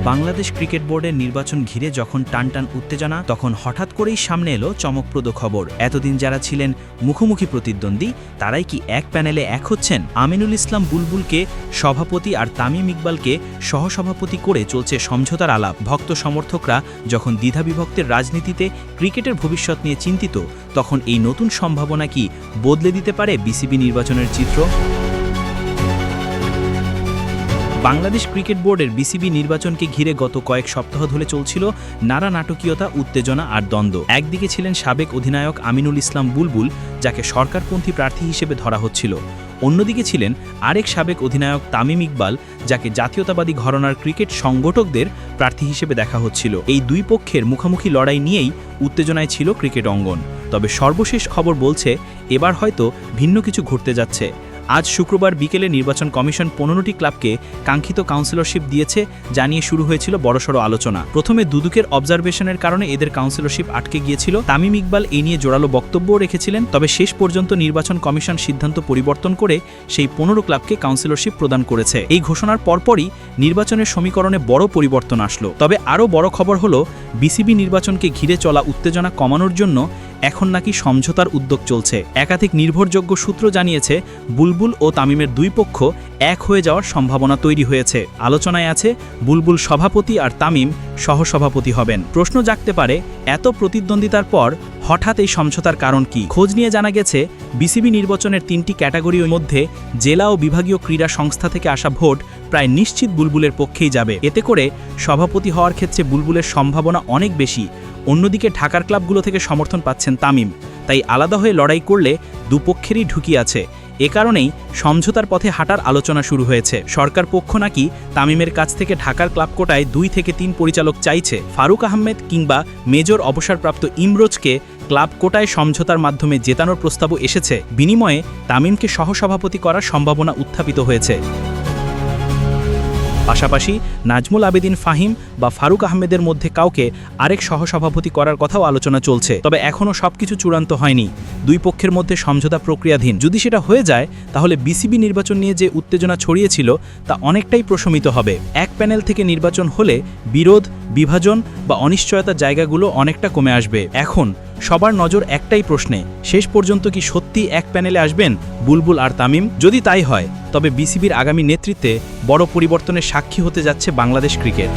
Bangladesh cricket বোর্ডের নির্বাচন ঘিরে যখন টানটান উত্তেজনা, তখন হঠাৎ করেই সামনে এলো চমকপ্রদ খবর। এতদিন যারা ছিলেন মুখোমুখি প্রতিদ্বন্দ্বী, তারাই কি এক প্যানেলে এক হচ্ছেন? আমিনুল ইসলাম বুলবুলকে সভাপতি আর তামিম ইকবালকে সহসভাপতি করে চলছে সমঝোতার আলাপ। ভক্ত সমর্থকরা যখন দ্বিধাবিভক্তের রাজনীতিতে ক্রিকেটের ভবিষ্যৎ নিয়ে চিন্তিত, তখন এই নতুন সম্ভাবনা কি বদলে দিতে পারে বিসিবি নির্বাচনের চিত্র? বাংলাদেশ ক্রিকেট বোর্ডের বিসিবি নির্বাচনকে ঘিরে গত কয়েক সপ্তাহ ধরে চলছিল নানা নাটকীয়তা, উত্তেজনা আর দ্বন্দ্ব। একদিকে ছিলেন সাবেক অধিনায়ক আমিনুল ইসলাম বুলবুল, যাকে সরকারপন্থী প্রার্থী হিসেবে ধরা হচ্ছিল। অন্যদিকে ছিলেন আরেক সাবেক অধিনায়ক তামিম ইকবাল, যাকে জাতীয়তাবাদী ঘরানার ক্রিকেট সংগঠকদের প্রার্থী হিসেবে দেখা হচ্ছিল। এই দুই পক্ষের মুখোমুখি লড়াই নিয়েই উত্তেজনায় ছিল ক্রিকেট অঙ্গন। তবে সর্বশেষ খবর বলছে এবার হয়তো ভিন্ন কিছু ঘটতে যাচ্ছে। আজ শুক্রবার বিকেলে নির্বাচন কমিশন 15টি ক্লাবকে কাঙ্ক্ষিত কাউন্সিলরশিপ দিয়েছে, জানিয়ে শুরু হয়েছিল বড়সড় আলোচনা। প্রথমে দুদকের অবজারভেশনের কারণে এদের কাউন্সিলরশিপ আটকে গিয়েছিল। তামিম ইকবাল এই নিয়ে জোরালো বক্তব্যও রেখেছিলেন। তবে শেষ পর্যন্ত নির্বাচন কমিশন সিদ্ধান্ত পরিবর্তন করে সেই 15 ক্লাবকে কাউন্সিলরশিপ প্রদান করেছে। এই ঘোষণার পরপরই নির্বাচনের সমীকরণে বড় পরিবর্তন আসলো। তবে আরও বড় খবর হলো, বিসিবি নির্বাচনকে ঘিরে চলা উত্তেজনা কমানোর জন্য এখন নাকি সমঝোতার উদ্যোগ চলছে। একাধিক নির্ভরযোগ্য সূত্র জানিয়েছে, বুলবুল ও তামিমের দুই পক্ষ এক হয়ে যাওয়ার সম্ভাবনা তৈরি হয়েছে। আলোচনায় আছে বুলবুল সভাপতি আর তামিম সহসভাপতি হবেন। প্রশ্ন জাগতে পারে, এত প্রতিদ্বন্দ্বিতার পর হঠাৎ এই সমঝোতার কারণ কি? খোঁজ নিয়ে জানা গেছে, বিসিবি নির্বাচনের 3টি ক্যাটাগরির মধ্যে জেলা ও বিভাগীয় ক্রীড়া সংস্থা থেকে আসা ভোট প্রায় নিশ্চিত বুলবুলের পক্ষেই যাবে। এতে করে সভাপতি হওয়ার ক্ষেত্রে বুলবুলের সম্ভাবনা অনেক বেশি। অন্যদিকে ঢাকার ক্লাবগুলো থেকে সমর্থন পাচ্ছেন তামিম, তাই আলাদা হয়ে লড়াই করলে দুপক্ষেরই ঝুঁকি আছে। এ কারণেই সমঝোতার পথে হাঁটার আলোচনা শুরু হয়েছে। সরকার পক্ষ নাকি তামিমের কাছ থেকে ঢাকার ক্লাব কোটায় 2 থেকে 3 পরিচালক চাইছে। ফারুক আহমেদ কিংবা মেজর অবসরপ্রাপ্ত ইমরোজকে ক্লাব কোটায় সমঝোতার মাধ্যমে জেতানোর প্রস্তাবও এসেছে। বিনিময়ে তামিমকে সহসভাপতি করার সম্ভাবনা উত্থাপিত হয়েছে। পাশাপাশি নাজমুল আবেদিন ফাহিম বা ফারুক আহমেদের মধ্যে কাউকে আরেক সহসভাপতি করার কথাও আলোচনা চলছে। তবে এখনও সবকিছু চূড়ান্ত হয়নি। দুই পক্ষের মধ্যে সমঝোতা প্রক্রিয়াধীন। যদি সেটা হয়ে যায়, তাহলে বিসিবি নির্বাচন নিয়ে যে উত্তেজনা ছড়িয়েছিল তা অনেকটাই প্রশমিত হবে। এক প্যানেল থেকে নির্বাচন হলে বিরোধ, বিভাজন বা অনিশ্চয়তার জায়গাগুলো অনেকটা কমে আসবে। এখন সবার নজর একটাই প্রশ্নে, শেষ পর্যন্ত কি সত্যি এক প্যানেলে আসবেন বুলবুল আর তামিম? যদি তাই হয়, তবে বিসিবির আগামী নেতৃত্বে বড় পরিবর্তনের সাক্ষী হতে যাচ্ছে বাংলাদেশ ক্রিকেট।